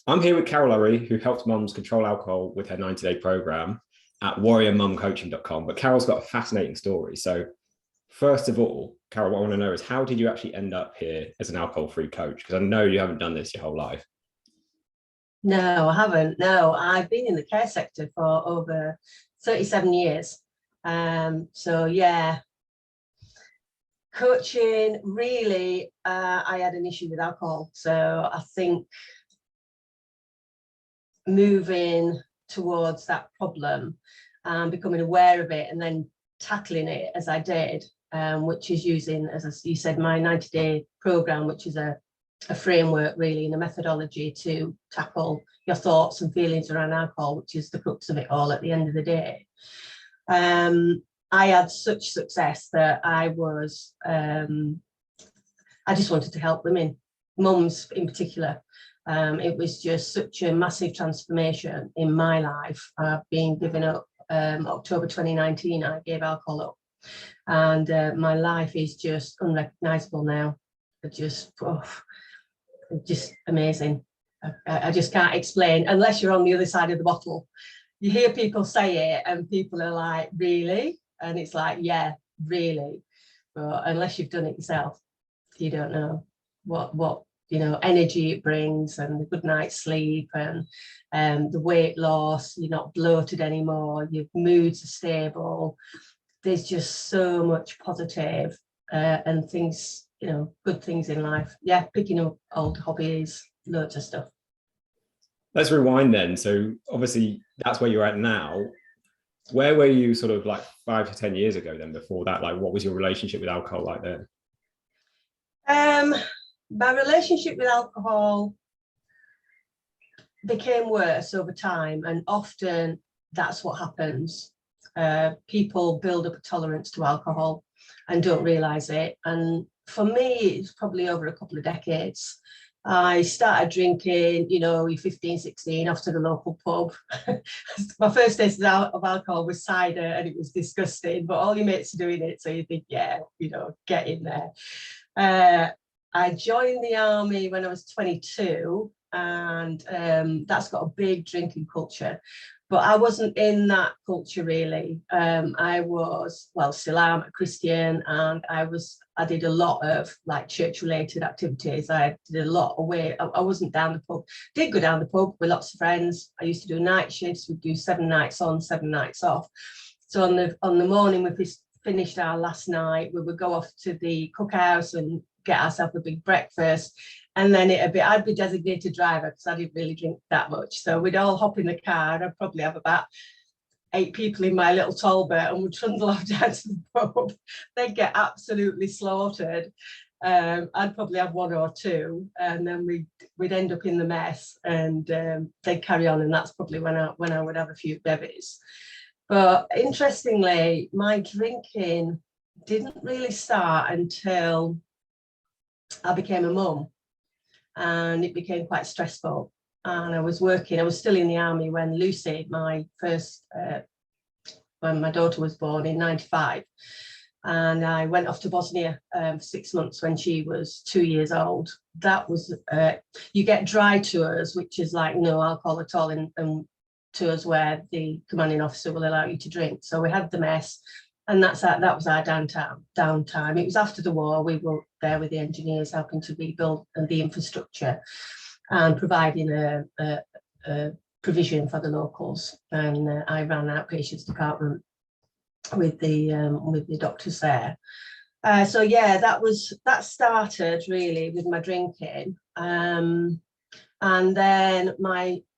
I'm here with Carol Urry, who helps mums control alcohol with her 90-day program at warriormumcoaching.com. But Carol's got a fascinating story. So first of all, Carol, what I want to know is how did you actually end up here as an alcohol-free coach? Because I know you haven't done this your whole life. No, I haven't. No, I've been in the care sector for over 37 years. So yeah, coaching, really, I had an issue with alcohol. So I think moving towards that problem and becoming aware of it and then tackling it as I did, which is using, as you said, my 90-day program, which is a framework really and a methodology to tackle your thoughts and feelings around alcohol, which is the crux of it all at the end of the day. I had such success that I just wanted to help women, mums in particular. It was just such a massive transformation in my life. I've been given up. October 2019, I gave alcohol up, and my life is just unrecognisable now. Just amazing. I just can't explain unless you're on the other side of the bottle. You hear people say it, and people are like, "Really?" And it's like, "Yeah, really." But unless you've done it yourself, you don't know what energy it brings, and the good night's sleep, and the weight loss. You're not bloated anymore. Your moods are stable. There's just so much positive and things, good things in life. Yeah, picking up old hobbies, loads of stuff. Let's rewind then. So obviously that's where you're at now. Where were you sort of like 5 to 10 years ago then before that? Like what was your relationship with alcohol like then? My relationship with alcohol became worse over time, and often that's what happens. People build up a tolerance to alcohol and don't realise it. And for me, it's probably over a couple of decades. I started drinking, you're 15, 16, off to the local pub. My first taste of alcohol was cider, and it was disgusting, but all your mates are doing it, so you think, yeah, get in there. I joined the army when I was 22, and that's got a big drinking culture. But I wasn't in that culture really. I was, still am a Christian, and I did a lot of like church-related activities. I did a lot away. I wasn't down the pub. Did go down the pub with lots of friends. I used to do night shifts. We'd do 7 nights on, 7 nights off. So on the morning we finished our last night, we would go off to the cookhouse and get ourselves a big breakfast, and then I'd be designated driver because I didn't really drink that much. So we'd all hop in the car, and I'd probably have about 8 people in my little Talbot, and we'd trundle off down to the pub. They'd get absolutely slaughtered. I'd probably have 1 or 2, and then we'd end up in the mess, and they'd carry on, and that's probably when I would have a few bevies. But interestingly, my drinking didn't really start until I became a mum, and it became quite stressful. And I was still in the army when Lucy, when my daughter was born in 95. And I went off to Bosnia for 6 months when she was 2 years old. That was, you get dry tours, which is like no alcohol at all, and tours where the commanding officer will allow you to drink. So we had the mess. And that was our downtime. It was after the war. We were there with the engineers helping to rebuild the infrastructure and providing a provision for the locals. And I ran an outpatients department with the doctors there. So yeah, that started really with my drinking. And then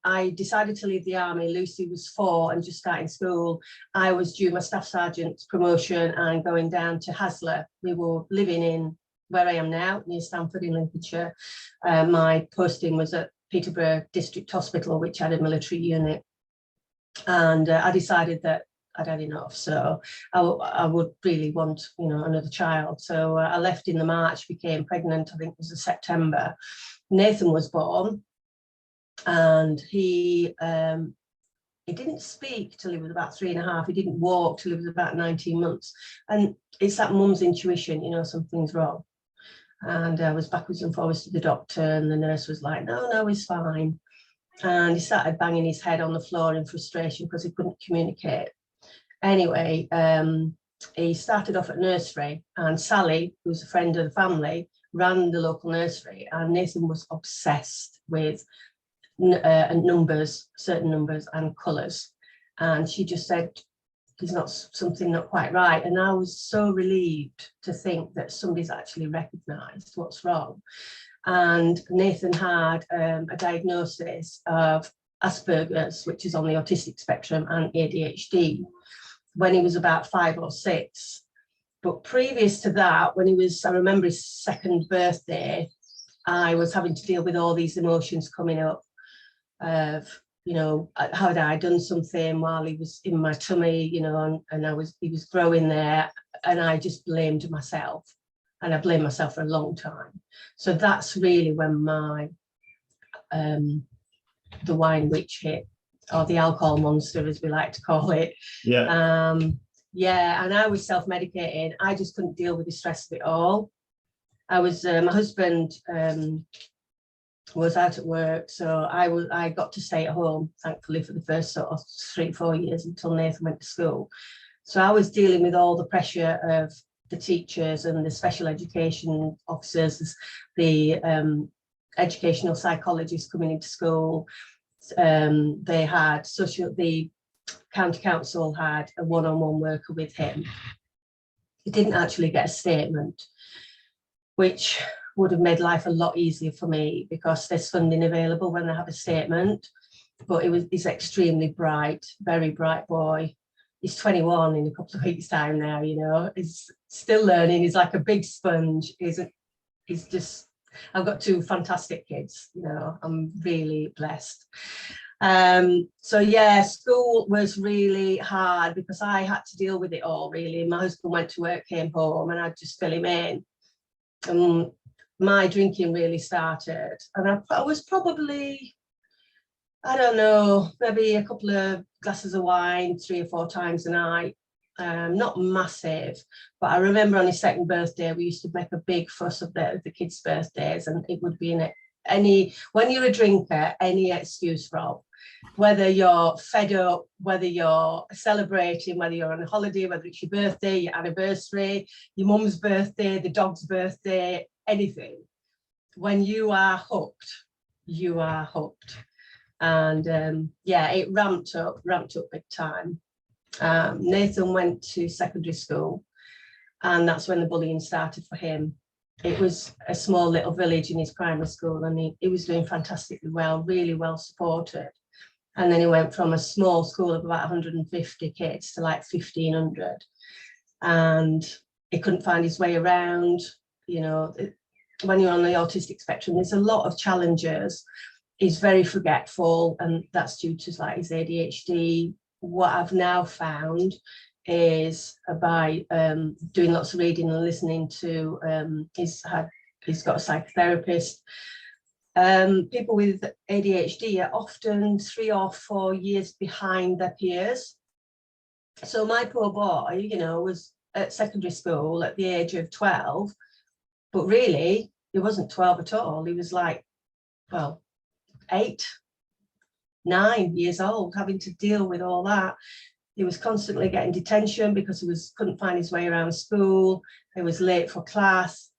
I decided to leave the army. Lucy was 4 and just starting school. I was due my staff sergeant's promotion and going down to Haslar. We were living in where I am now, near Stamford in Lincolnshire. My posting was at Peterborough District Hospital, which had a military unit. And I decided that I'd had enough. So I would really want, another child. So I left in the March, became pregnant, I think it was in September. Nathan was born. And he didn't speak till he was about 3.5. He didn't walk till he was about 19 months. And it's that mum's intuition, something's wrong. And I was backwards and forwards to the doctor, and the nurse was like, no, he's fine. and he started banging his head on the floor in frustration because he couldn't communicate. Anyway, he started off at nursery, and Sally, who's a friend of the family, ran the local nursery, and Nathan was obsessed with numbers, certain numbers and colours. And she just said, there's something not quite right. And I was so relieved to think that somebody's actually recognised what's wrong. And Nathan had a diagnosis of Asperger's, which is on the autistic spectrum, and ADHD when he was about 5 or 6. But previous to that, when he was, I remember his 2nd birthday, I was having to deal with all these emotions coming up of, you know, had I done something while he was in my tummy, you know, and he was growing there, and I just blamed myself, and I blamed myself for a long time. So that's really when my the wine witch hit, or the alcohol monster, as we like to call it. Yeah. Yeah, and I was self-medicating. I just couldn't deal with the stress of it all. I was, my husband was out at work, so I got to stay at home, thankfully, for the first sort of 3-4 years until Nathan went to school. So I was dealing with all the pressure of the teachers and the special education officers, the educational psychologists coming into school. They had the county council had a one-on-one worker with him. He didn't actually get a statement, which would have made life a lot easier for me, because there's funding available when they have a statement. But he's extremely bright, very bright boy. He's 21 in a couple of weeks' time now, you know. He's still learning. He's like a big sponge. He's just, I've got 2 fantastic kids, you know. I'm really blessed. So yeah, school was really hard because I had to deal with it all, really. My husband went to work, came home, and I'd just fill him in. My drinking really started, and I was probably, I don't know, maybe a couple of glasses of wine 3 or 4 times a night. Not massive, but I remember on his 2nd birthday, we used to make a big fuss of the kids' birthdays, and it would be when you're a drinker, any excuse, Rob, whether you're fed up, whether you're celebrating, whether you're on a holiday, whether it's your birthday, your anniversary, your mum's birthday, the dog's birthday, anything. When you are hooked, you are hooked. And yeah, it ramped up big time. Nathan went to secondary school, and that's when the bullying started for him. It was a small little village in his primary school, and he was doing fantastically well, really well supported. And then he went from a small school of about 150 kids to like 1,500. And he couldn't find his way around. You know, when you're on the autistic spectrum, there's a lot of challenges. He's very forgetful, and that's due to like his ADHD. What I've now found is by doing lots of reading and listening to, he's got a psychotherapist. People with ADHD are often 3 or 4 years behind their peers. So my poor boy, you know, was at secondary school at the age of 12, but really he wasn't 12 at all. He was like, well, 8, 9 years old, having to deal with all that. He was constantly getting detention because he couldn't find his way around school. He was late for class.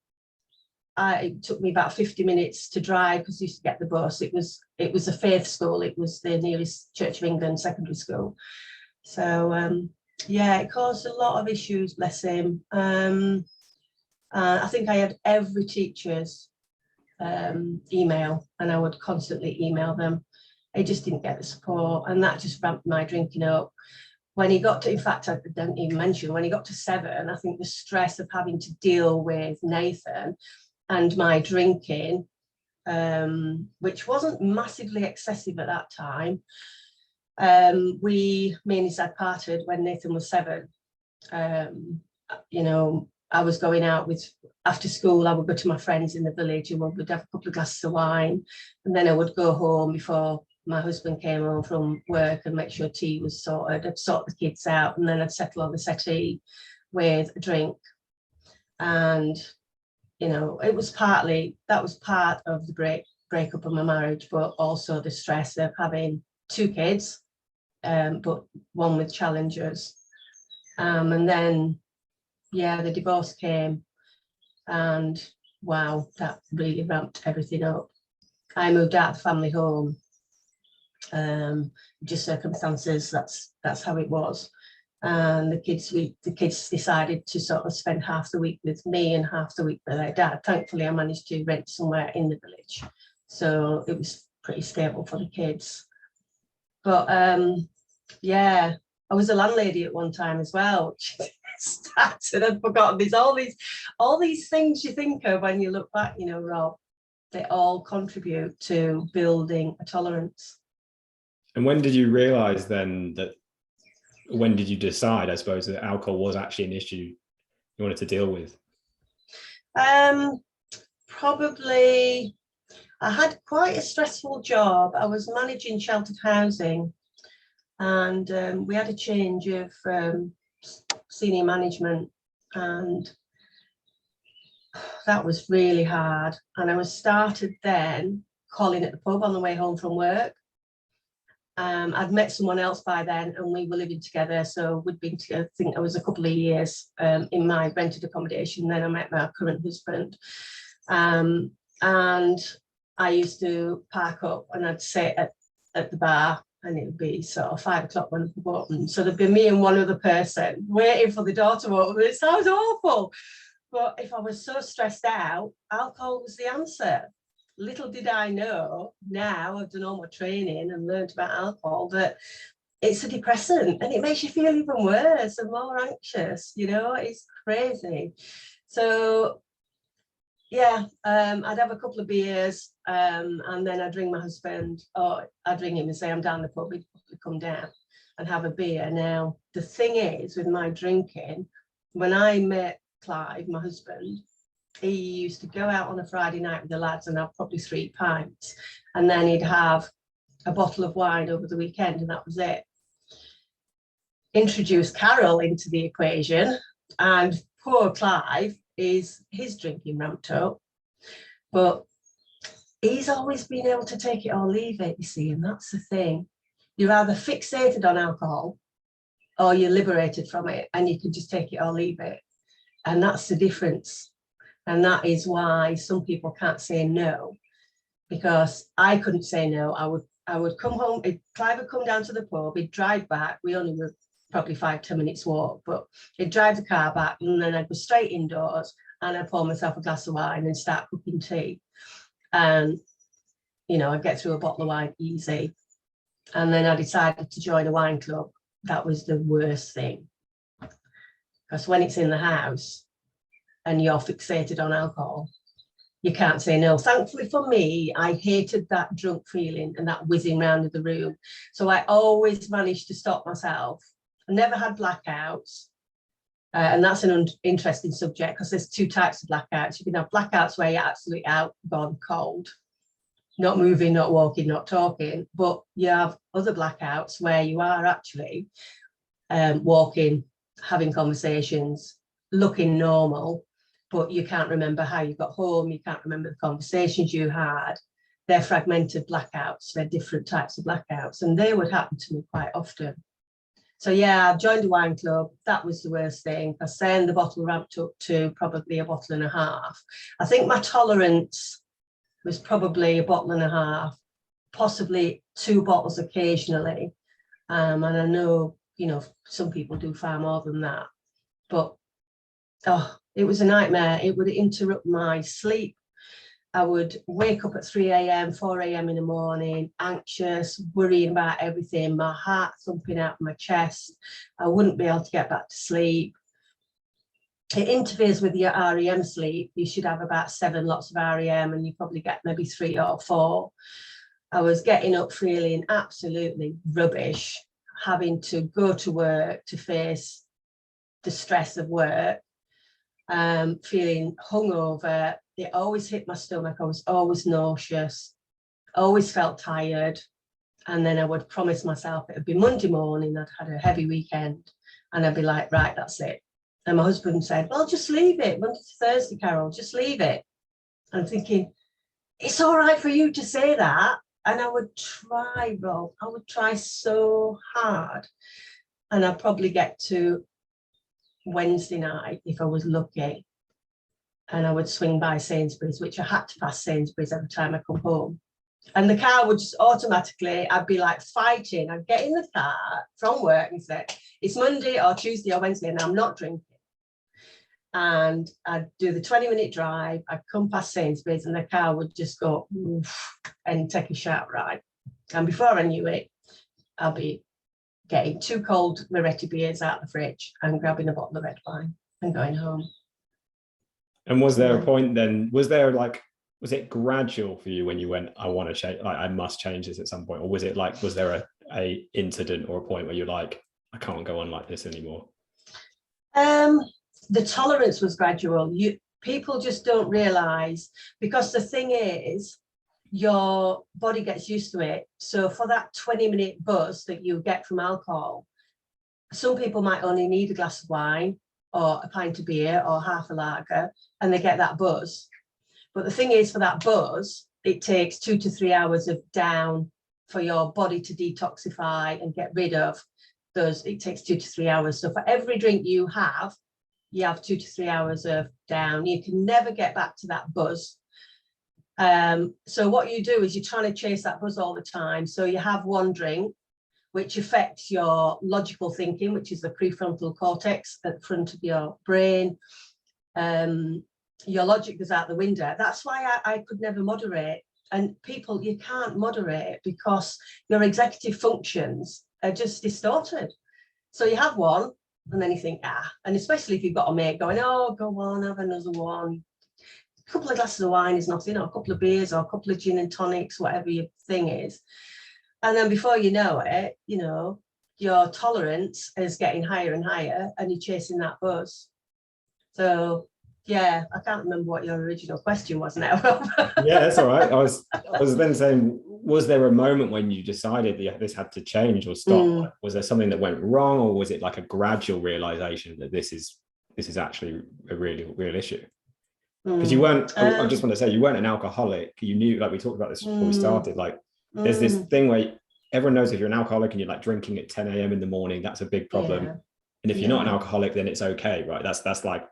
It took me about 50 minutes to drive because I used to get the bus. It was a faith school. It was the nearest Church of England secondary school. So yeah, it caused a lot of issues, bless him. I think I had every teacher's email, and I would constantly email them. I just didn't get the support, and that just ramped my drinking up. When he got to, in fact, I don't even mention, when he got to 7, I think the stress of having to deal with Nathan and my drinking, which wasn't massively excessive at that time. Me and his dad parted when Nathan was 7. You know, I was going out after school, I would go to my friends in the village, and we would have a couple of glasses of wine, and then I would go home before my husband came home from work and make sure tea was sorted. I'd sort the kids out, and then I'd settle on the settee with a drink. And, you know, that was part of the breakup of my marriage, but also the stress of having 2 kids, but one with challenges. And then, yeah, the divorce came, and wow, that really ramped everything up. I moved out of the family home, just circumstances, that's how it was. And the kids decided to sort of spend half the week with me and half the week with their dad. Thankfully, I managed to rent somewhere in the village, so it was pretty stable for the kids. But yeah, I was a landlady at one time as well. Started, I'd forgotten. There's all these things you think of when you look back, you know, Rob. They all contribute to building a tolerance. And when did you realise then that? When did you decide, I suppose, that alcohol was actually an issue you wanted to deal with? Probably, I had quite a stressful job. I was managing sheltered housing, and we had a change of senior management, and that was really hard. And I was started then calling at the pub on the way home from work. I'd met someone else by then, and we were living together. So we'd been together, I think it was a couple of years in my rented accommodation. Then I met my current husband. And I used to park up and I'd sit at the bar, and it would be sort of 5 o'clock when the door opened. So there'd be me and one other person waiting for the door to open. It sounds awful. But if I was so stressed out, alcohol was the answer. Little did I know, now I've done all my training and learned about alcohol, that it's a depressant and it makes you feel even worse and more anxious, you know, it's crazy. So yeah, I'd have a couple of beers, and then I'd ring my husband, or I'd ring him and say, I'm down the pub, he'd come down and have a beer. Now, the thing is with my drinking, when I met Clive, my husband, he used to go out on a Friday night with the lads and have probably 3 pints, and then he'd have a bottle of wine over the weekend, and that was it. Introduce Carol into the equation, and poor Clive, his drinking ramped up, but he's always been able to take it or leave it, you see, and that's the thing. You're either fixated on alcohol or you're liberated from it, and you can just take it or leave it, and that's the difference. And that is why some people can't say no, because I couldn't say no. I would come home, Clive would come down to the pub, he'd drive back. We only were probably 5-10 minutes walk, but he'd drive the car back, and then I'd go straight indoors and I'd pour myself a glass of wine and start cooking tea. And, you know, I'd get through a bottle of wine easy. And then I decided to join a wine club. That was the worst thing, because when it's in the house and you're fixated on alcohol, you can't say no. Thankfully for me, I hated that drunk feeling and that whizzing around in the room. So I always managed to stop myself. I never had blackouts. And that's an interesting subject, because there's 2 types of blackouts. You can have blackouts where you're absolutely out, gone cold, not moving, not walking, not talking. But you have other blackouts where you are actually walking, having conversations, looking normal, but you can't remember how you got home, you can't remember the conversations you had. They're fragmented blackouts, they're different types of blackouts, and they would happen to me quite often. So yeah, I joined a wine club. That was the worst thing, because then the bottle ramped up to probably a bottle and a half. I think my tolerance was probably a bottle and a half, possibly 2 bottles occasionally. And I know, you know, some people do far more than that, but oh, it was a nightmare. It would interrupt my sleep. I would wake up at 3 a.m, 4 a.m. in the morning, anxious, worrying about everything, my heart thumping out of my chest. I wouldn't be able to get back to sleep. It interferes with your REM sleep. You should have about 7 lots of REM, and you probably get maybe 3 or 4. I was getting up feeling absolutely rubbish, having to go to work to face the stress of work. Feeling hungover. It always hit my stomach. I was always nauseous, always felt tired. And then I would promise myself it would be Monday morning, I'd had a heavy weekend, and I'd be like, right, that's it. And my husband said, well, just leave it. Monday to Thursday, Carol, just leave it. I'm thinking, it's all right for you to say that. And I would try, Rob, I would try so hard. And I'd probably get to Wednesday night if I was lucky. And I would swing by Sainsbury's, which I had to pass Sainsbury's every time I come home. And the car would just automatically, I'd be like fighting. I'd get in the car from work and say, it's Monday or Tuesday or Wednesday, and I'm not drinking. And I'd do the 20-minute drive. I'd come past Sainsbury's and the car would just go oof, and take a sharp right. And before I knew it, I'll be getting 2 cold Moretti beers out of the fridge and grabbing a bottle of red wine and going home. And was there a point then, was it gradual for you when you went, I want to change, like I must change this at some point? Or was it like, was there a incident or a point where you're like, I can't go on like this anymore? The tolerance was gradual. People just don't realize, because the thing is, your body gets used to it. So for that 20-minute buzz that you get from alcohol, some people might only need a glass of wine or a pint of beer or half a lager, and they get that buzz. But the thing is, for that buzz, it takes 2 to 3 hours of down for your body to detoxify and get rid of those. It takes 2 to 3 hours. So for every drink you have 2 to 3 hours of down. You can never get back to that buzz. So what you do is you're trying to chase that buzz all the time. So you have one drink, which affects your logical thinking, which is the prefrontal cortex at the front of your brain. Your logic goes out the window. That's why I could never moderate. And people, you can't moderate because your executive functions are just distorted. So you have one, and then you think, and especially if you've got a mate going, oh, go on, have another one. A couple of glasses of wine is nothing, or a couple of beers, or a couple of gin and tonics, whatever your thing is. And then before you know it, your tolerance is getting higher and higher, and you're chasing that buzz. So, yeah, I can't remember what your original question was now. Yeah, that's all right. I was then saying, was there a moment when you decided that this had to change or stop? Was there something that went wrong, or was it like a gradual realization that this is actually a real issue? Because you weren't, I just want to say, you weren't an alcoholic. You knew, like we talked about this before we started, like there's this thing where everyone knows if you're an alcoholic and you're like drinking at 10 a.m. in the morning, that's a big problem. Yeah. And if you're not an alcoholic, then it's okay, right? That's like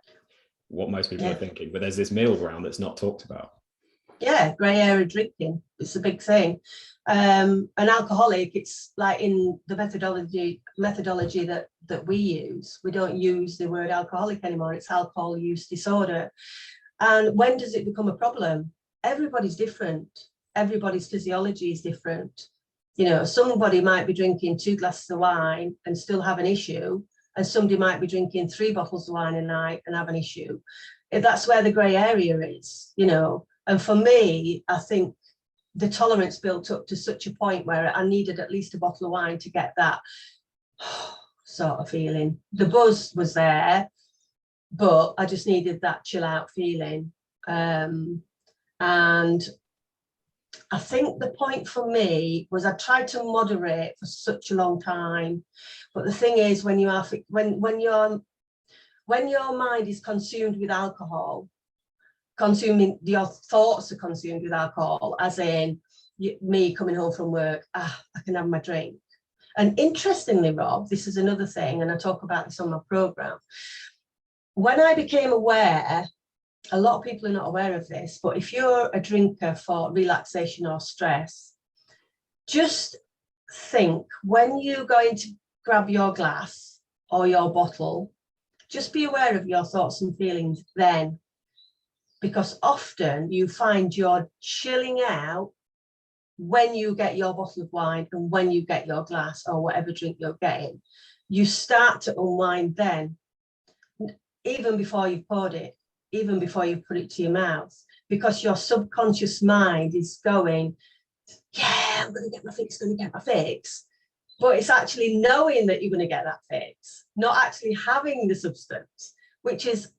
what most people are thinking. But there's this middle ground that's not talked about. Yeah, grey area drinking. It's a big thing. An alcoholic, it's like in the methodology that we use, we don't use the word alcoholic anymore. It's alcohol use disorder. And when does it become a problem? Everybody's different. Everybody's physiology is different. Somebody might be drinking 2 glasses of wine and still have an issue, and somebody might be drinking 3 bottles of wine a night and have an issue. That's where the grey area is, And for me, I think the tolerance built up to such a point where I needed at least a bottle of wine to get that sort of feeling. The buzz was there, but I just needed that chill out feeling. And I think the point for me was I tried to moderate for such a long time. But the thing is, when your mind is consumed with alcohol, your thoughts are consumed with alcohol, as in me coming home from work, I can have my drink. And interestingly, Rob, this is another thing, and I talk about this on my program. When I became aware, a lot of people are not aware of this, but if you're a drinker for relaxation or stress, just think when you're going to grab your glass or your bottle, just be aware of your thoughts and feelings then, because often you find you're chilling out when you get your bottle of wine and when you get your glass or whatever drink you're getting. You start to unwind then, even before you've poured it, even before you put it to your mouth, because your subconscious mind is going, yeah, I'm going to get my fix. But it's actually knowing that you're going to get that fix, not actually having the substance, which is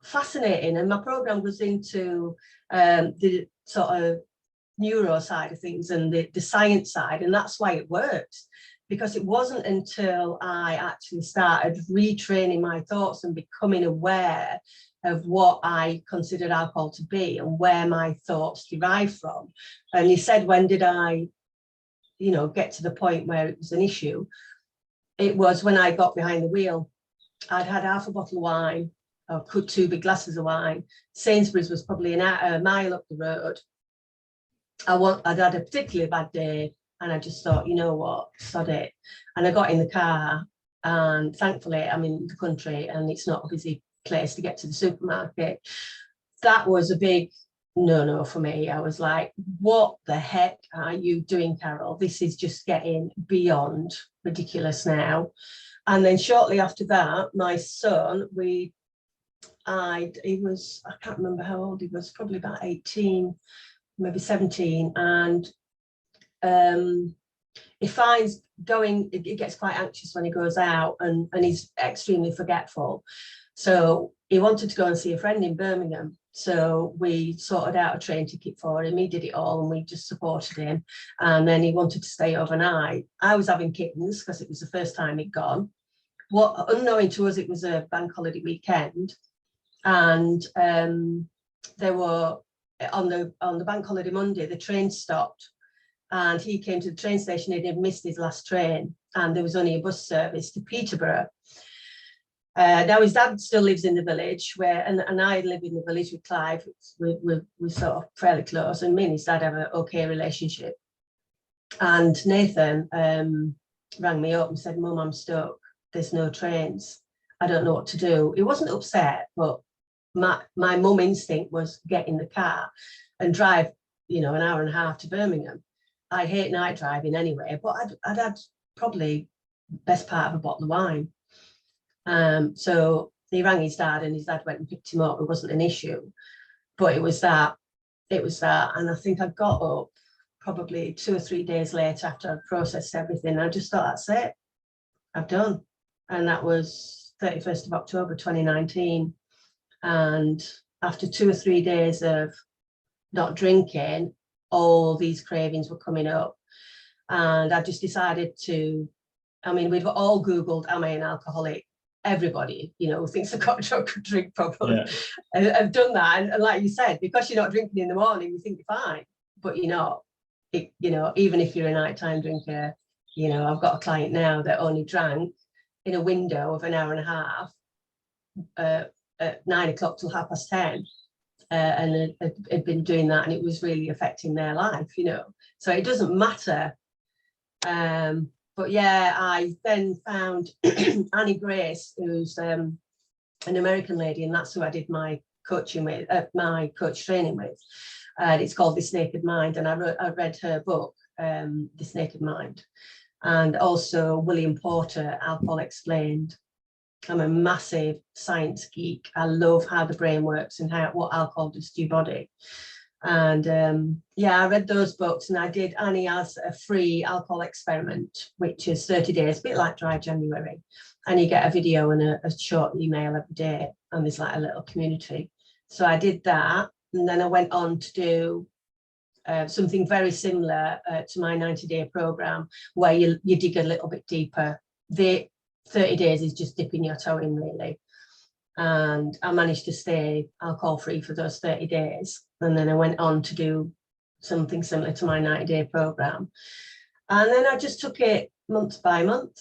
fascinating. And my program goes into the sort of neuro side of things and the science side, and that's why it works. because it wasn't until I actually started retraining my thoughts and becoming aware of what I considered alcohol to be and where my thoughts derive from. And you said, when did I, get to the point where it was an issue? It was when I got behind the wheel. I'd had half a bottle of wine, or 2 big glasses of wine. Sainsbury's was probably a mile up the road. I'd had a particularly bad day, and I just thought, you know what, sod it. And I got in the car, and thankfully I'm in the country and it's not a busy place to get to the supermarket. That was a big no for me. I was like, what the heck are you doing, Carol? This is just getting beyond ridiculous now. And then shortly after that, my son, he was, I can't remember how old he was, probably about 18, maybe 17. And he finds he gets quite anxious when he goes out, and he's extremely forgetful. So he wanted to go and see a friend in Birmingham. So we sorted out a train ticket for him. He did it all and we just supported him. And then he wanted to stay overnight. I was having kittens because it was the first time he'd gone. What, unknowing to us, it was a bank holiday weekend. And they were on the bank holiday Monday, the train stopped. And he came to the train station. He'd missed his last train, and there was only a bus service to Peterborough. Now his dad still lives in the village, and I live in the village with Clive. We're sort of fairly close, and me and his dad have an okay relationship. And Nathan rang me up and said, "Mum, I'm stuck. There's no trains. I don't know what to do." He wasn't upset, but my mum instinct was get in the car and drive, an hour and a half to Birmingham. I hate night driving anyway, but I'd had probably best part of a bottle of wine. So he rang his dad, and his dad went and picked him up. It wasn't an issue, but it was that. And I think I got up probably 2 or 3 days later after I'd processed everything. I just thought, that's it, I've done. And that was 31st of October 2019. And after 2 or 3 days of not drinking, all these cravings were coming up. And I just decided we've all Googled, am I an alcoholic? Everybody, who thinks they've got a drink problem, have done that. And like you said, because you're not drinking in the morning, you think you're fine, but you're not. Even if you're a nighttime drinker, I've got a client now that only drank in a window of an hour and a half at 9 o'clock till 10:30. And had been doing that, and it was really affecting their life, so it doesn't matter. But yeah, I then found Annie Grace, who's an American lady, and that's who I did my coaching with, my coach training with. And it's called This Naked Mind, and I read her book, This Naked Mind, and also William Porter, Alcohol Explained. I'm a massive science geek. I love how the brain works and what alcohol does to your body. And I read those books, and I did Annie as a free alcohol experiment, which is 30 days, a bit like Dry January. And you get a video and a short email every day, and there's like a little community. So I did that, and then I went on to do something very similar to my 90-day program, where you dig a little bit deeper. The 30 days is just dipping your toe in, really. And I managed to stay alcohol-free for those 30 days. And then I went on to do something similar to my 90-day program. And then I just took it month by month.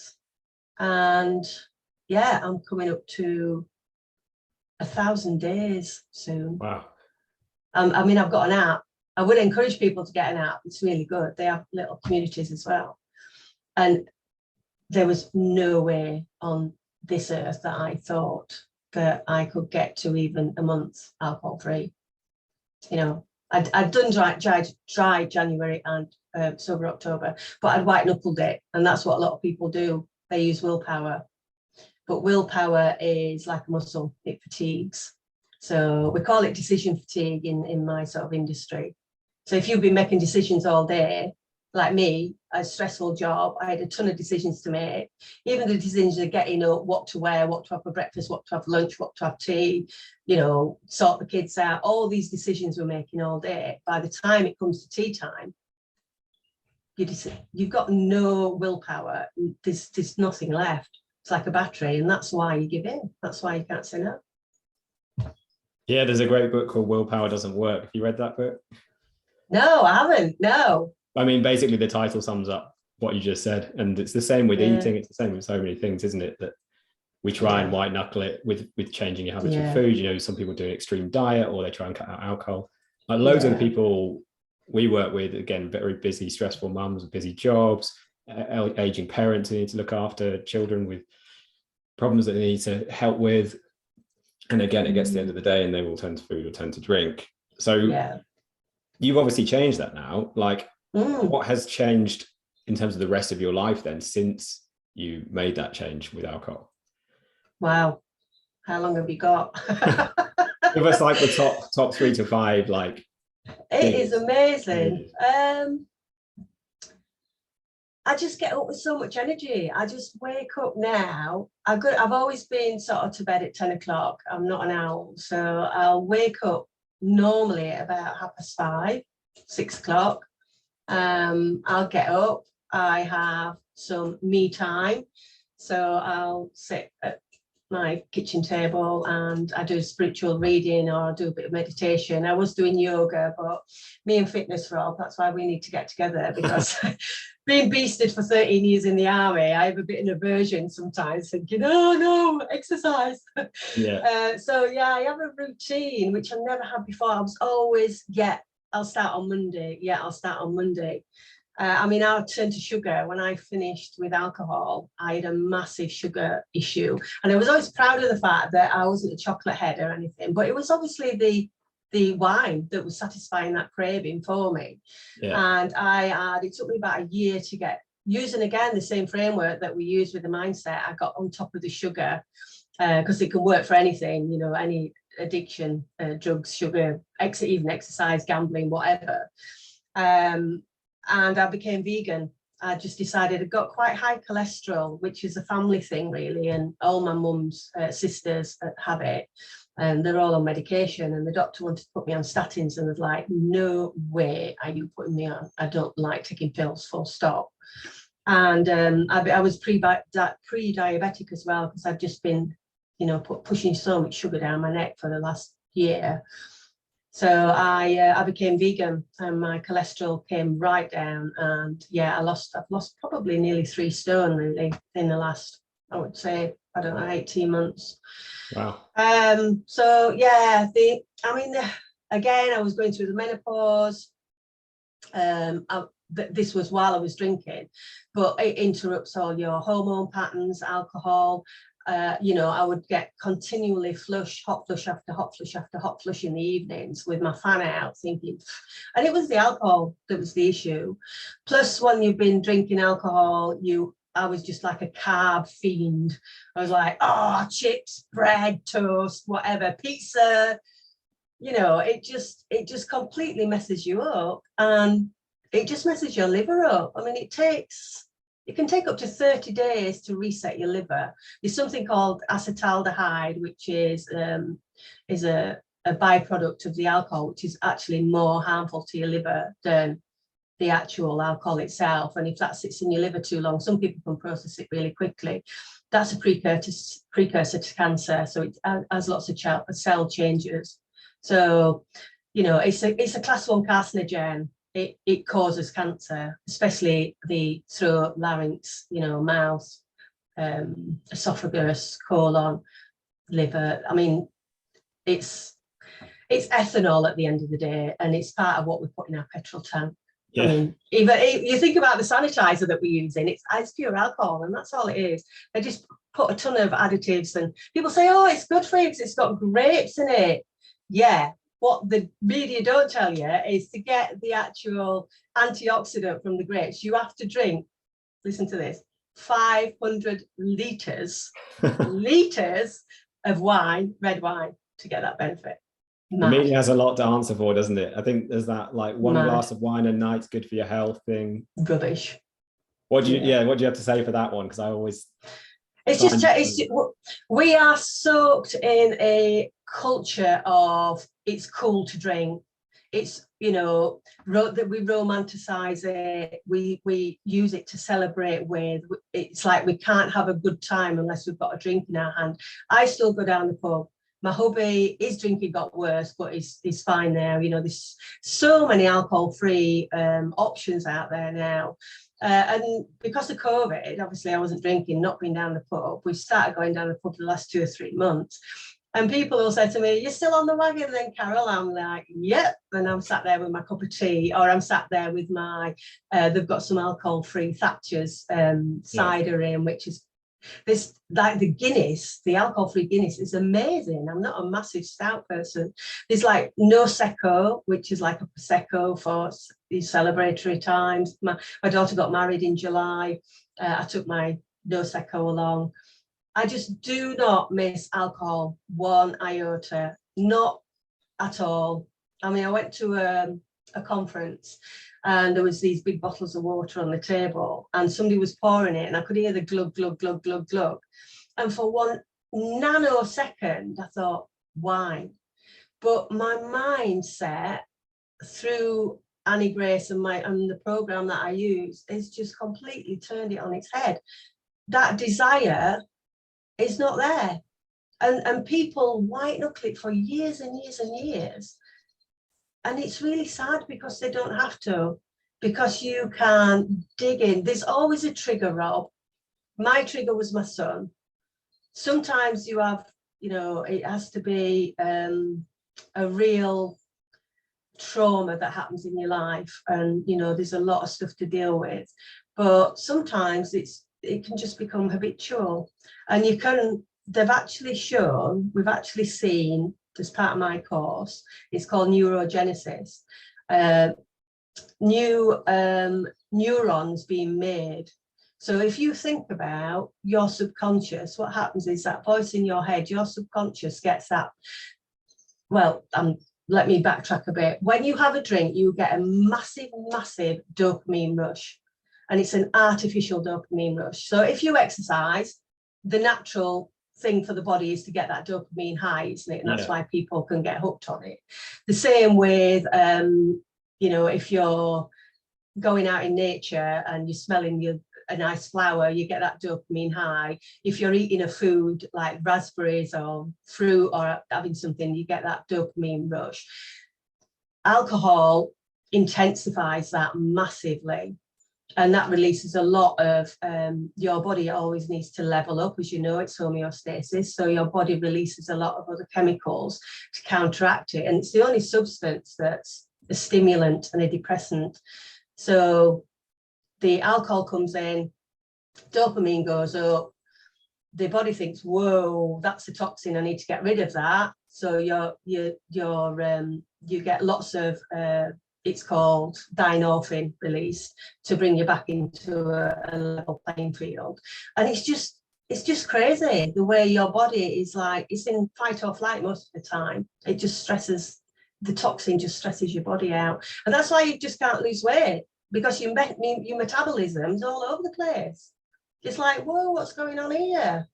And yeah, I'm coming up to 1,000 days soon. Wow. I've got an app. I would encourage people to get an app. It's really good. They have little communities as well. And there was no way on this earth that I thought that I could get to even a month alcohol-free. I'd done dry January and sober October, but I'd white-knuckled it, and that's what a lot of people do. They use willpower, but willpower is like a muscle, it fatigues. So we call it decision fatigue in my sort of industry. So if you've been making decisions all day, like me, a stressful job, I had a ton of decisions to make. Even the decisions of getting up, what to wear, what to have for breakfast, what to have for lunch, what to have tea, sort the kids out. All these decisions we're making all day. By the time it comes to tea time, you've got no willpower. There's nothing left. It's like a battery, and that's why you give in. That's why you can't say no. Yeah, there's a great book called Willpower Doesn't Work. Have you read that book? No, I haven't. No. I mean, basically the title sums up what you just said. And it's the same with Yeah. eating. It's the same with so many things, isn't it? That we try and white knuckle it with changing your habits with food. You know, some people do an extreme diet, or they try and cut out alcohol. Like loads of the people we work with, again, very busy, stressful mums with busy jobs, aging parents who need to look after children with problems that they need to help with. And again, it gets to the end of the day and they will turn to food or turn to drink. So you've obviously changed that now. Like what has changed in terms of the rest of your life then since you made that change with alcohol? Wow. How long have you got? Give us like the top 3 to 5, like. It is amazing. I just get up with so much energy. I just wake up now. I've always been sort of to bed at 10 o'clock. I'm not an owl. So I'll wake up normally at about 5:30, 6 o'clock. I'll get up. I have some me time. So I'll sit at my kitchen table and I do spiritual reading, or I do a bit of meditation. I was doing yoga, but me and Fitness Rob, that's why we need to get together, because being beasted for 13 years in the army, I have a bit of aversion sometimes, thinking, oh no, exercise. So I have a routine which I never had before. I was always, I'll start on Monday. I'll start on Monday. I mean, I turned to sugar. When I finished with alcohol, I had a massive sugar issue. And I was always proud of the fact that I wasn't a chocolate head or anything, but it was obviously the wine that was satisfying that craving for me. And it took me about a year to get, using again the same framework that we use with the mindset, I got on top of the sugar, because it can work for anything, you know, any addiction, drugs, sugar, even exercise, gambling, whatever. And I became vegan. I just decided I've got quite high cholesterol, which is a family thing really, and all my mum's sisters have it, and they're all on medication, and the doctor wanted to put me on statins, and was like, no way are you putting me on. I don't like taking pills, full stop. And I was pre-diabetic as well, because I've just been, you know, pushing so much sugar down my neck for the last year. So I became vegan, and my cholesterol came right down, and I've lost probably nearly 3 stone really in the last, I would say, I don't know, 18 months. Wow. So again, I was going through the menopause. This was while I was drinking, but it interrupts all your hormone patterns, alcohol. You know, I would get continually hot flush after hot flush after hot flush in the evenings with my fan out, thinking, and it was the alcohol that was the issue. Plus, when you've been drinking alcohol, I was just like a carb fiend. I was like, chips, bread, toast, whatever, pizza. You know, it just completely messes you up, and it just messes your liver up. I mean, it can take up to 30 days to reset your liver. There's something called acetaldehyde, which is a byproduct of the alcohol, which is actually more harmful to your liver than the actual alcohol itself. And if that sits in your liver too long, some people can process it really quickly. That's a precursor to cancer. So it has lots of cell changes. So, you know, it's a class 1 carcinogen. It causes cancer, especially the throat, larynx, you know, mouth, esophagus, colon, liver. I mean, it's ethanol at the end of the day, and it's part of what we put in our petrol tank. I mean, even you think about the sanitizer that we're using, it's pure alcohol, and that's all it is. They just put a ton of additives, and people say, oh, it's good for you because it's got grapes in it. Yeah. What the media don't tell you is to get the actual antioxidant from the grapes, you have to drink, listen to this, 500 litres of wine, red wine, to get that benefit. The media has a lot to answer for, doesn't it? I think there's that like one glass of wine a night's good for your health thing. Rubbish. What do you have to say for that one? Because I always... we are soaked in a culture of it's cool to drink, It's, you know, that we romanticize it, we use it to celebrate with. It's like we can't have a good time unless we've got a drink in our hand. I still go down the pub. My hubby, his drinking got worse, but he's fine now. You know, there's so many alcohol-free options out there now. And because of COVID, obviously I wasn't drinking, not being down the pub. We started going down the pub the last 2 or 3 months. And people will say to me, "You're still on the wagon then, Carol?" I'm like, "Yep." And I'm sat there with my cup of tea, or I'm sat there with my, they've got some alcohol-free Thatcher's cider in, which is this, like the Guinness, the alcohol-free Guinness is amazing. I'm not a massive stout person. There's like no secco, which is like a prosecco for these celebratory times. My daughter got married in July. I took my no secco along. I just do not miss alcohol one iota, not at all. I mean, I went to a conference and there was these big bottles of water on the table and somebody was pouring it and I could hear the glug, glug, glug, glug, glug. And for 1 nanosecond, I thought, wine. But my mindset through Annie Grace and the program that I use is just completely turned it on its head. That desire is not there. And people white knuckle it for years and years and years. And it's really sad because they don't have to, because you can dig in. There's always a trigger, Rob. My trigger was my son. Sometimes you have, you know, it has to be a real trauma that happens in your life. And, you know, there's a lot of stuff to deal with. But sometimes it can just become habitual. And they've actually shown, we've actually seen, as part of my course, it's called neurogenesis, new neurons being made. So if you think about your subconscious, what happens is that voice in your head, your subconscious gets that, well, let me backtrack a bit. When you have a drink, you get a massive, massive dopamine rush. And it's an artificial dopamine rush. So if you exercise, the natural thing for the body is to get that dopamine high, isn't it? And that's why people can get hooked on it. The same with, you know, if you're going out in nature and you're smelling a nice flower, you get that dopamine high. If you're eating a food like raspberries or fruit or having something, you get that dopamine rush. Alcohol intensifies that massively. And that releases a lot of, your body always needs to level up, as you know, it's homeostasis. So your body releases a lot of other chemicals to counteract it. And it's the only substance that's a stimulant and a depressant. So the alcohol comes in, dopamine goes up, the body thinks, whoa, that's a toxin, I need to get rid of that. So you get lots of, it's called dynorphin release to bring you back into a level playing field. And it's just crazy the way your body is like, it's in fight or flight most of the time. It just stresses, the toxin just stresses your body out. And that's why you just can't lose weight, because your metabolism's all over the place. It's like, whoa, what's going on here?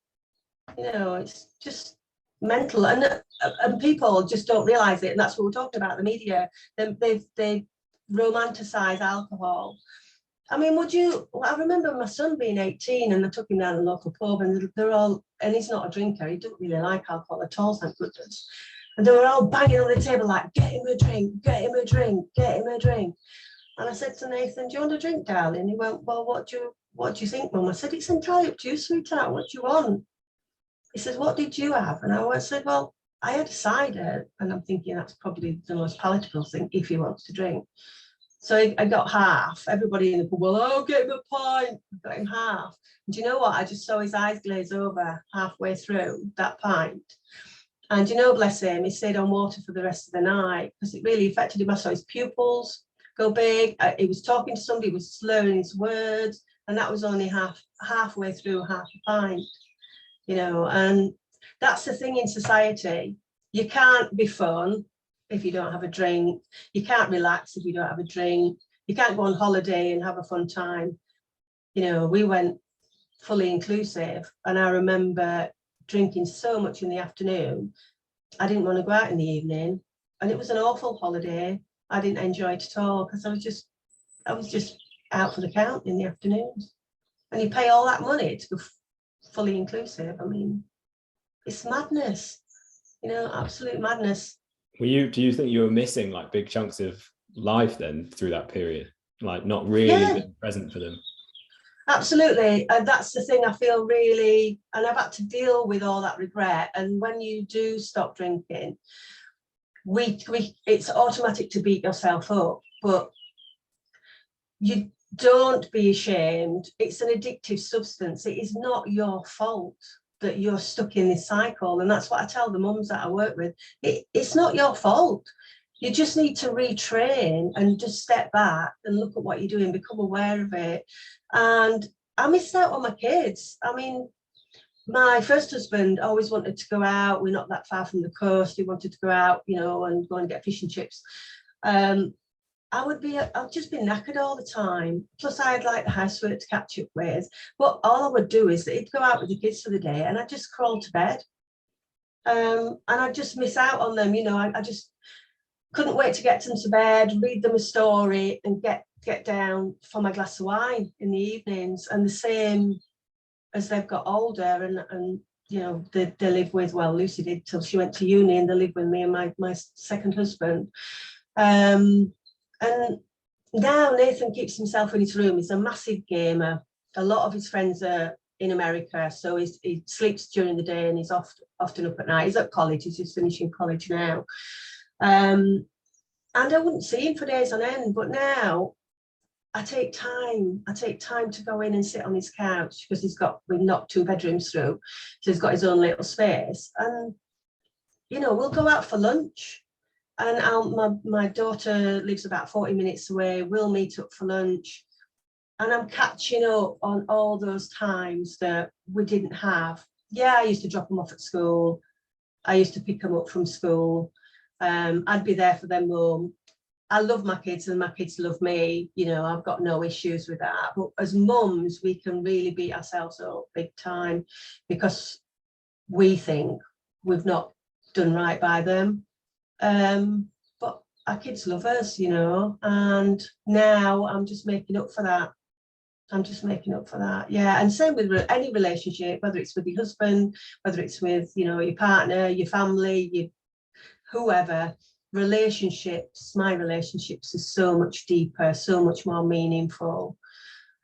You know, it's just mental, and people just don't realize it. And that's what we're talking about, the media. They romanticize alcohol. I mean, I remember my son being 18 and I took him down to the local pub and and he's not a drinker, he doesn't really like alcohol at all, thank goodness. And they were all banging on the table like, get him a drink, get him a drink, get him a drink. And I said to Nathan, do you want a drink, darling? He went, well, what do you think, Mum? I said, it's entirely up to you, sweetheart, what do you want? He said, what did you have? And I said, well, I had a cider. And I'm thinking that's probably the most palatable thing if he wants to drink. So I got half. Everybody in the pub, well, I'll get him a pint. I got him half. And do you know what? I just saw his eyes glaze over halfway through that pint. And you know, bless him, he stayed on water for the rest of the night because it really affected him. I saw his pupils go big. He was talking to somebody, he was slurring his words. And that was only halfway through half a pint. You know, and that's the thing in society. You can't be fun if you don't have a drink. You can't relax if you don't have a drink. You can't go on holiday and have a fun time. You know, we went fully inclusive, and I remember drinking so much in the afternoon. I didn't want to go out in the evening, and it was an awful holiday. I didn't enjoy it at all, because I was just out for the count in the afternoons. And you pay all that money to be fully inclusive. I mean, it's madness, you know, absolute madness. Do you think you were missing like big chunks of life then through that period? Like not really Yeah, being present for them? absolutely. And that's the thing I feel really, and I've had to deal with all that regret. And when you do stop drinking, it's automatic to beat yourself up, but you don't be ashamed. It's an addictive substance. It is not your fault that you're stuck in this cycle. And that's what I tell the mums that I work with. It's not your fault. You just need to retrain and just step back and look at what you're doing, become aware of it. And I missed out on my kids. I mean, my first husband always wanted to go out. We're not that far from the coast. He wanted to go out, you know, and go and get fish and chips. I'd just be knackered all the time. Plus I had like the housework to catch up with. But all I would do is he'd go out with the kids for the day and I'd just crawl to bed. And I'd just miss out on them. You know, I just couldn't wait to get them to bed, read them a story and get down for my glass of wine in the evenings. And the same as they've got older and you know, they live with, well, Lucy did till she went to uni, and they live with me and my second husband. And now Nathan keeps himself in his room. He's a massive gamer. A lot of his friends are in America, so he sleeps during the day and he's often up at night. He's at college, he's just finishing college now. And I wouldn't see him for days on end, but now I take time to go in and sit on his couch, because we've knocked 2 bedrooms through, so he's got his own little space. And, you know, we'll go out for lunch. And my daughter lives about 40 minutes away. We'll meet up for lunch. And I'm catching up on all those times that we didn't have. Yeah, I used to drop them off at school. I used to pick them up from school. I'd be there for them mum. I love my kids and my kids love me. You know, I've got no issues with that. But as mums, we can really beat ourselves up big time, because we think we've not done right by them. But our kids love us, you know, and now I'm just making up for that. Yeah. And same with any relationship, whether it's with your husband, whether it's with, you know, your partner, your family, whoever. My relationships are so much deeper, so much more meaningful.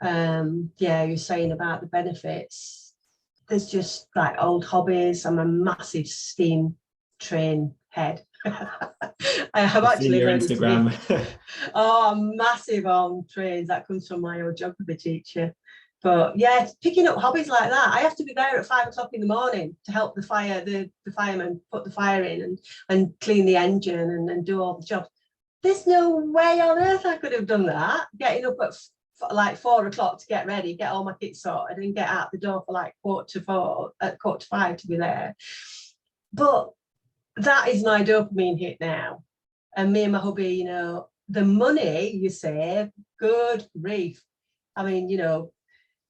Yeah, you're saying about the benefits. There's just like old hobbies. I'm a massive steam train head. I have actually your learned Instagram. I'm massive on trains. That comes from my old geography teacher. But yeah, picking up hobbies like that. I have to be there at 5 o'clock in the morning to help the fireman put the fire in and clean the engine and do all the jobs. There's no way on earth I could have done that. Getting up at like 4 o'clock to get ready, get all my kits sorted, and get out the door for like 4:45 to be there. But that is my dopamine hit now. And me and my hubby, you know, the money you save, good grief. I mean, you know,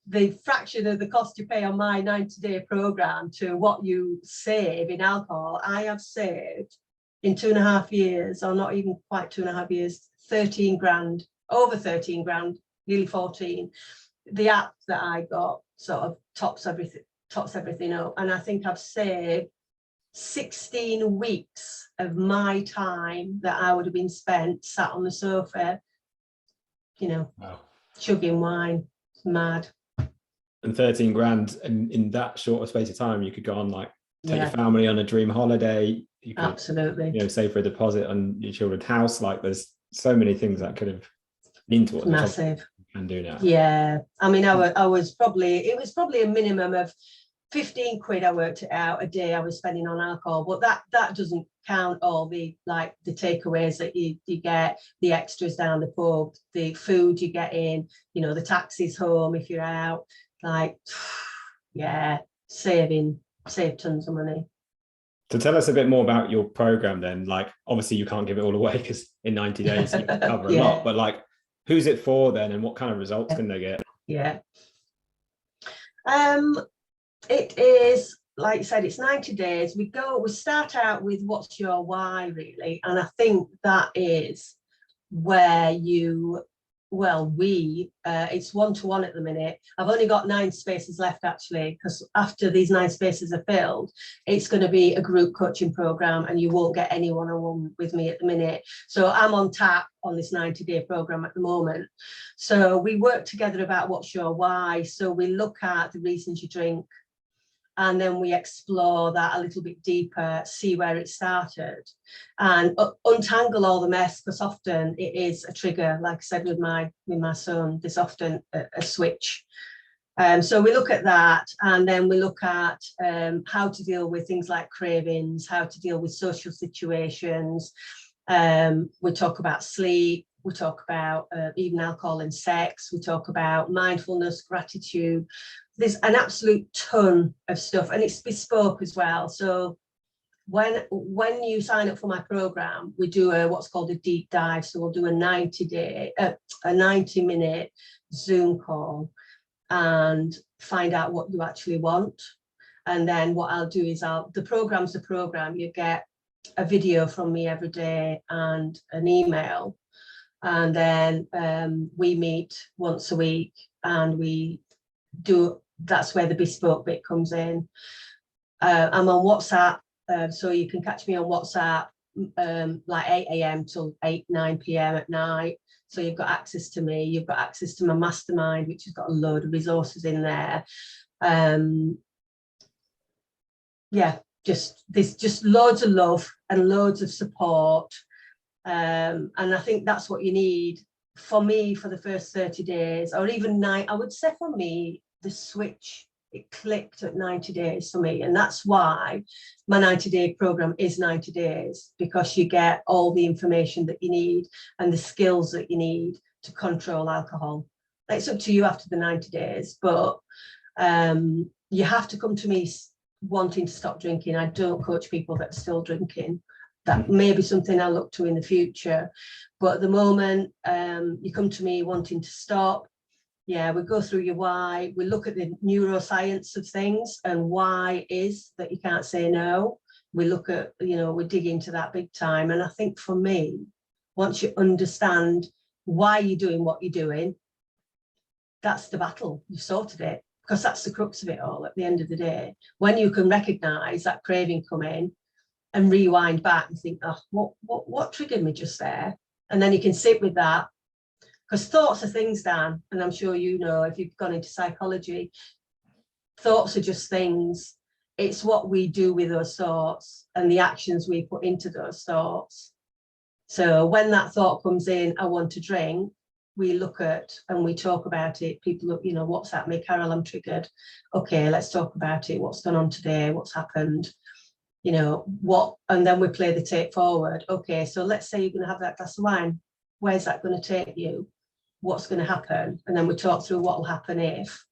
the fraction of the cost you pay on my 90-day program to what you save in alcohol, I have saved in 2.5 years, or not even quite 2.5 years, 13 grand, over 13 grand, nearly 14. The app that I got sort of tops everything up. And I think I've saved 16 weeks of my time that I would have been spent sat on the sofa, you know, wow, chugging wine. It's mad. And 13 grand in that short a space of time, you could go on like take your family on a dream holiday. You could, absolutely, you know, save for a deposit on your children's house. Like there's so many things that could have been to it. Massive. Can do now. Yeah, I mean, it was probably a minimum of 15 quid. I worked it out a day I was spending on alcohol, but that doesn't count all the like the takeaways that you get, the extras down the pub, the food you get in, you know, the taxis home if you're out. Like, yeah, save tons of money. So tell us a bit more about your program then. Like, obviously you can't give it all away because in 90 days you cover a lot, but like, who's it for then, and what kind of results can they get? Yeah. It is, like you said, it's 90 days. We start out with what's your why, really. And I think that is where it's one-to-one at the minute. I've only got 9 spaces left, actually, because after these 9 spaces are filled, it's going to be a group coaching program, and you won't get any one-on-one with me at the minute. So I'm on tap on this 90-day program at the moment. So we work together about what's your why. So we look at the reasons you drink, and then we explore that a little bit deeper, see where it started, and untangle all the mess, because often it is a trigger. Like I said, with my son, there's often a switch. So we look at that, and then we look at how to deal with things like cravings, how to deal with social situations. We talk about sleep. We talk about even alcohol and sex. We talk about mindfulness, gratitude. There's an absolute ton of stuff, and it's bespoke as well. So when you sign up for my program, we do what's called a deep dive. So we'll do a 90-minute Zoom call and find out what you actually want. And then what I'll do is the program's the program. You get a video from me every day and an email. And then we meet once a week, and that's where the bespoke bit comes in. I'm on WhatsApp, so you can catch me on WhatsApp like 8 a.m. till 9 p.m. at night. So you've got access to me. You've got access to my mastermind, which has got a load of resources in there. There's just loads of love and loads of support. And I think that's what you need for me for the first 30 days, or even 9. I would say for me, the switch, it clicked at 90 days for me. And that's why my 90-day program is 90 days, because you get all the information that you need and the skills that you need to control alcohol. It's up to you after the 90 days, but you have to come to me wanting to stop drinking. I don't coach people that are still drinking. That may be something I'll look to in the future. But at the moment, you come to me wanting to stop. Yeah, we go through your why. We look at the neuroscience of things and why is that you can't say no. We look at, we dig into that big time. And I think for me, once you understand why you're doing what you're doing, that's the battle. You've sorted it, because that's the crux of it all at the end of the day. When you can recognize that craving come in and rewind back and think, oh, what triggered me just there? And then you can sit with that. Because thoughts are things, Dan, and I'm sure you know, if you've gone into psychology, thoughts are just things. It's what we do with those thoughts and the actions we put into those thoughts. So when that thought comes in, I want to drink, we look at and we talk about it. People look, WhatsApp me, Carol, I'm triggered. Okay, let's talk about it. What's gone on today? What's happened? And then we play the tape forward. Okay, so let's say you're going to have that glass of wine. Where's that going to take you? What's going to happen? And then we talk through what will happen if.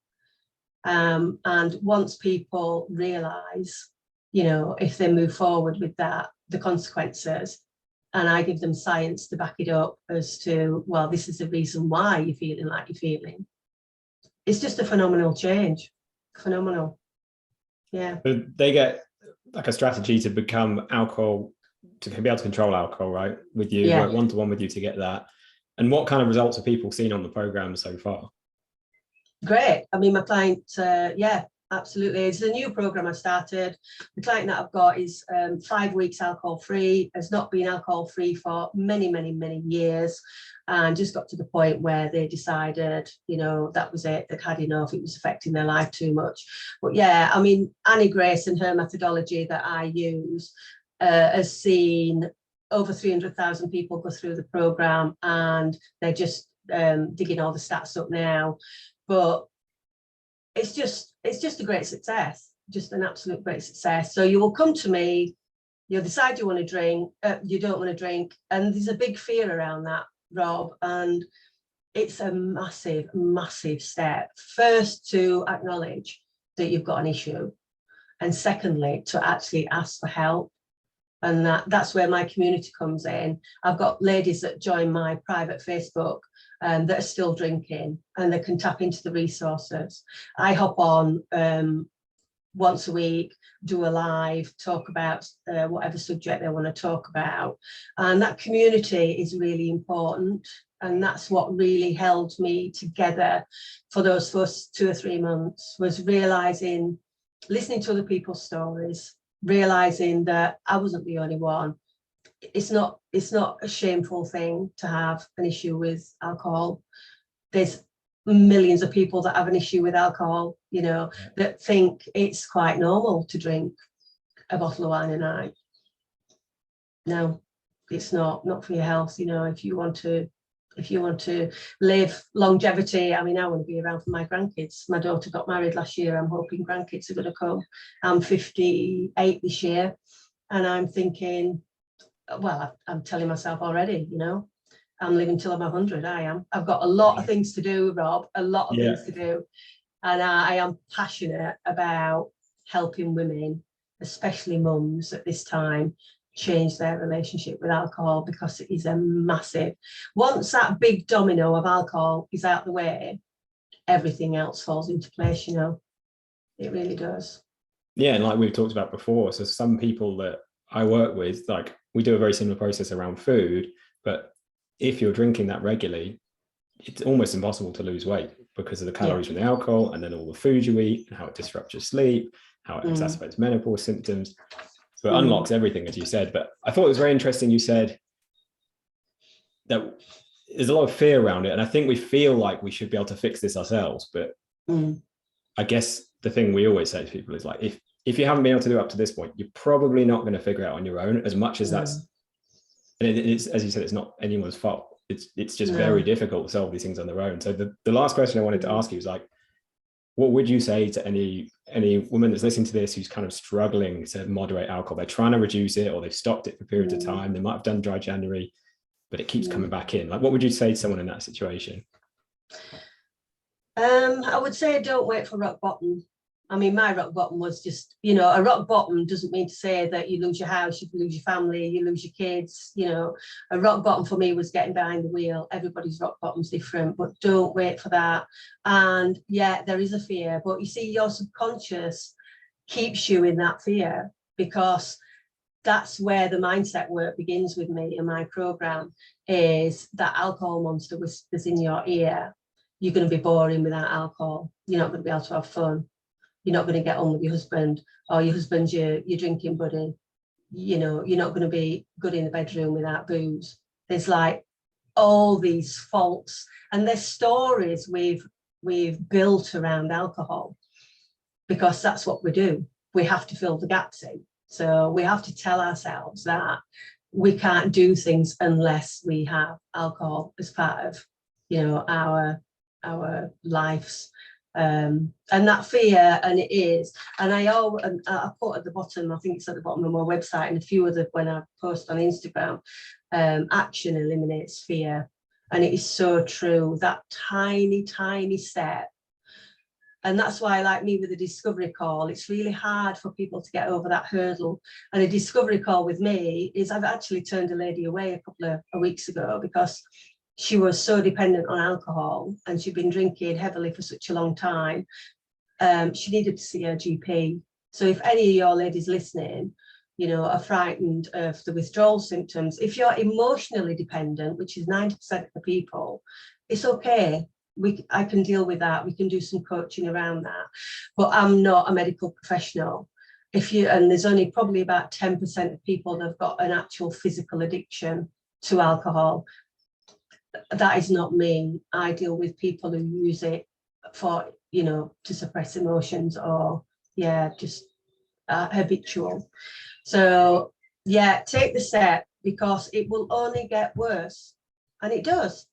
And once people realize, if they move forward with that, the consequences, and I give them science to back it up as to, well, this is the reason why you're feeling like you're feeling. It's just a phenomenal change. Phenomenal. Yeah. But they get like a strategy to become alcohol, to be able to control alcohol, right? With you, work one-to-one with you to get that. And what kind of results have people seen on the program so far? Great. I mean, my client, absolutely. It's a new program I started. The client that I've got is 5 weeks alcohol-free, has not been alcohol-free for many, many, many years, and just got to the point where they decided, that was it, they'd had enough, it was affecting their life too much. But yeah, I mean, Annie Grace and her methodology that I use has seen over 300,000 people go through the program, and they're just digging all the stats up now. But it's just a great success, just an absolute great success. So you will come to me, you'll decide you want to drink, you don't want to drink, and there's a big fear around that, Rob, and it's a massive, massive step. First, to acknowledge that you've got an issue, and secondly, to actually ask for help. And that's where my community comes in. I've got ladies that join my private Facebook that are still drinking, and they can tap into the resources. I hop on once a week, do a live, talk about whatever subject they want to talk about. And that community is really important. And that's what really held me together for those first 2 or 3 months, was realizing, listening to other people's stories, realizing that I wasn't the only one. It's not a shameful thing to have an issue with alcohol. There's millions of people that have an issue with alcohol, you know, that think it's quite normal to drink a bottle of wine a night. No, it's not for your health. You know, if you want to live longevity, I mean, I want to be around for my grandkids. My daughter got married last year. I'm hoping grandkids are going to come. I'm 58 this year, and I'm thinking, well, I'm telling myself already, you know, I'm living till I'm 100. I am. I've got a lot of things to do, Rob, a lot of things to do. And I am passionate about helping women, especially mums at this time, change their relationship with alcohol, because it is a massive, once that big domino of alcohol is out the way, everything else falls into place, you know. It really does. Yeah, and like we've talked about before, so some people that I work with, like, we do a very similar process around food, but if you're drinking that regularly, it's almost impossible to lose weight because of the calories from the alcohol, and then all the food you eat, and how it disrupts your sleep, how it exacerbates menopause symptoms. So it unlocks everything, as you said. But I thought it was very interesting, you said that there's a lot of fear around it, and I think we feel like we should be able to fix this ourselves. But I guess the thing we always say to people is, like, if you haven't been able to do it up to this point, you're probably not going to figure it out on your own, as much as that's, and it's, as you said, it's not anyone's fault. It's just very difficult to solve these things on their own. So the last question I wanted to ask you is, like, what would you say to any woman that's listening to this who's kind of struggling to moderate alcohol? They're trying to reduce it, or they've stopped it for periods of time. They might have done dry January, but it keeps coming back in. Like, what would you say to someone in that situation? I would say don't wait for rock bottom. I mean, my rock bottom was just, you know, a rock bottom doesn't mean to say that you lose your house, you lose your family, you lose your kids. You know, a rock bottom for me was getting behind the wheel. Everybody's rock bottom's different, but don't wait for that. And yeah, there is a fear, but you see, your subconscious keeps you in that fear, because that's where the mindset work begins with me in my program, is that alcohol monster whispers in your ear. You're going to be boring without alcohol. You're not going to be able to have fun. You're not going to get on with your husband, or your husband's your drinking buddy. You know, you're not going to be good in the bedroom without booze. There's like all these faults, and there's stories we've built around alcohol, because that's what we do. We have to fill the gaps in. So we have to tell ourselves that we can't do things unless we have alcohol as part of, you know, our lives. And that fear, and it is, and I put at the bottom, I think it's at the bottom of my website, and a few other when I post on Instagram, action eliminates fear. And it is so true, that tiny step. And that's why, like me with the discovery call, it's really hard for people to get over that hurdle. And a discovery call with me is, I've actually turned a lady away a couple of weeks ago, because she was so dependent on alcohol, and she'd been drinking heavily for such a long time. She needed to see her GP. So if any of your ladies listening, you know, are frightened of the withdrawal symptoms, if you're emotionally dependent, which is 90% of the people, it's okay. I can deal with that. We can do some coaching around that. But I'm not a medical professional. And there's only probably about 10% of people that have got an actual physical addiction to alcohol. That is not me. I deal with people who use it for, you know, to suppress emotions, or just habitual. So take the step, because it will only get worse, and it does,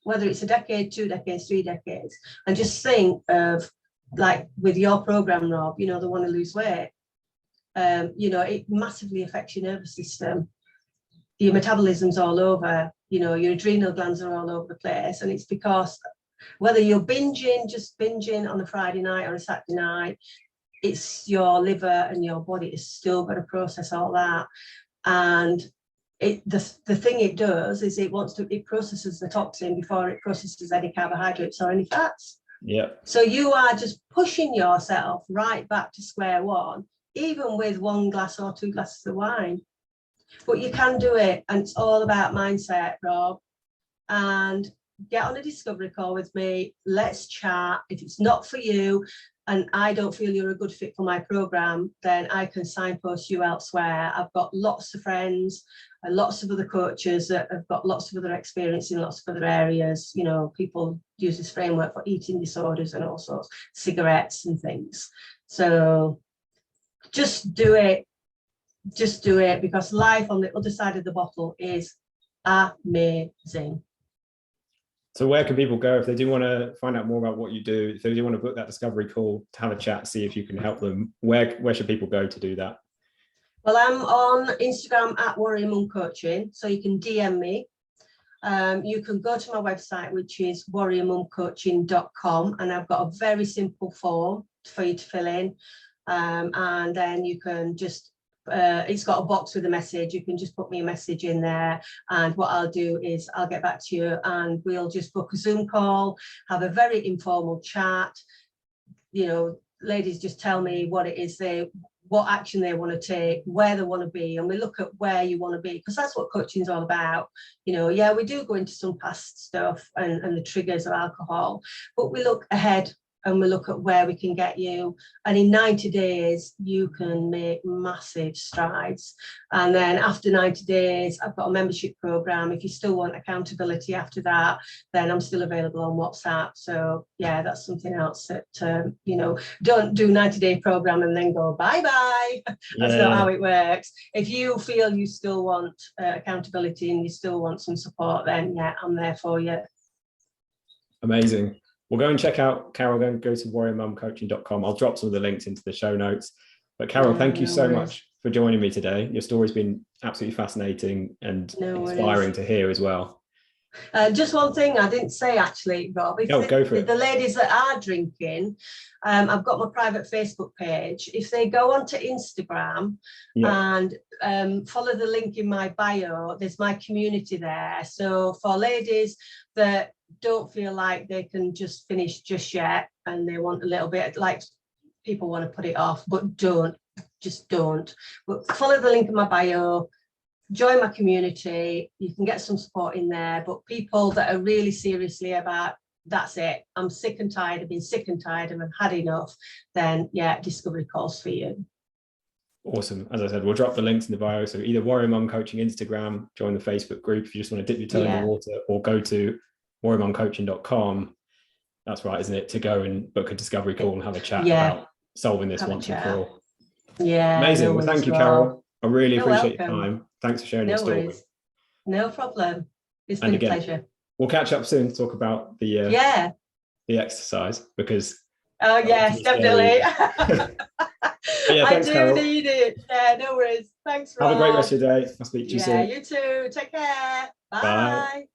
whether it's a decade, 2 decades, 3 decades. And just think of, like with your program, Rob, you know, the one to lose weight, you know, it massively affects your nervous system. Your metabolism's all over, you know, your adrenal glands are all over the place. And it's because whether you're just binging on a Friday night or a Saturday night, it's your liver and your body is still going to process all that. And the thing it does is it processes the toxin before it processes any carbohydrates or any fats. Yeah. So you are just pushing yourself right back to square one, even with 1 glass or 2 glasses of wine. But you can do it, and it's all about mindset, Rob. And get on a discovery call with me. Let's chat. If it's not for you and I don't feel you're a good fit for my program, then I can signpost you elsewhere. I've got lots of friends and lots of other coaches that have got lots of other experience in lots of other areas. You know, people use this framework for eating disorders and all sorts, cigarettes and things. So just do it. Just do it, because life on the other side of the bottle is amazing. So where can people go if they do want to find out more about what you do, if they do want to book that discovery call to have a chat, see if you can help them? Where should people go to do that? Well, I'm on Instagram at Warrior Mum Coaching, so you can DM me. You can go to my website, which is warriormumcoaching.com, and I've got a very simple form for you to fill in. And then you can just, it's got a box with a message. You can just put me a message in there, and what I'll do is I'll get back to you and we'll just book a Zoom call, have a very informal chat. You know, ladies just tell me what it is what action they want to take, where they want to be, and we look at where you want to be, because that's what coaching is all about. You know, yeah, we do go into some past stuff and the triggers of alcohol, but we look ahead and we look at where we can get you. And in 90 days, you can make massive strides. And then after 90 days, I've got a membership program. If you still want accountability after that, then I'm still available on WhatsApp. So yeah, that's something else that, you know, don't do 90-day program and then go bye-bye. That's not how it works. If you feel you still want accountability and you still want some support, then yeah, I'm there for you. Amazing. We'll go and check out Carol. Go to warriormumcoaching.com. I'll drop some of the links into the show notes. But Carol, thank you so much for joining me today. Your story's been absolutely fascinating and inspiring to hear as well. Just one thing I didn't say, actually, Rob. Go for it. The ladies that are drinking, I've got my private Facebook page. If they go onto Instagram and follow the link in my bio, there's my community there. So for ladies that don't feel like they can just finish just yet and they want a little bit, like people want to put it off, but just don't. But follow the link in my bio. Join my community. You can get some support in there, but people that are really seriously about, that's it, I'm sick and tired, I've been sick and tired and I've had enough, then yeah, discovery calls for you. Awesome. As I said, we'll drop the links in the bio. So either Warrior Mum Coaching Instagram, join the Facebook group if you just want to dip your toe in the water, or go to warriormumcoaching.com. That's right, isn't it? To go and book a discovery call and have a chat about solving this once and for all. Yeah. Amazing. Well, thank you, Carol. I really appreciate your welcome. time. Thanks for sharing your story. Worries. No problem. It's been a pleasure. We'll catch up soon to talk about the exercise, because yes, definitely. I do Carol. need it. Yeah, no worries. Thanks, Rob. Have a great rest of your day. I'll speak to you soon. You too. Take care. Bye. Bye.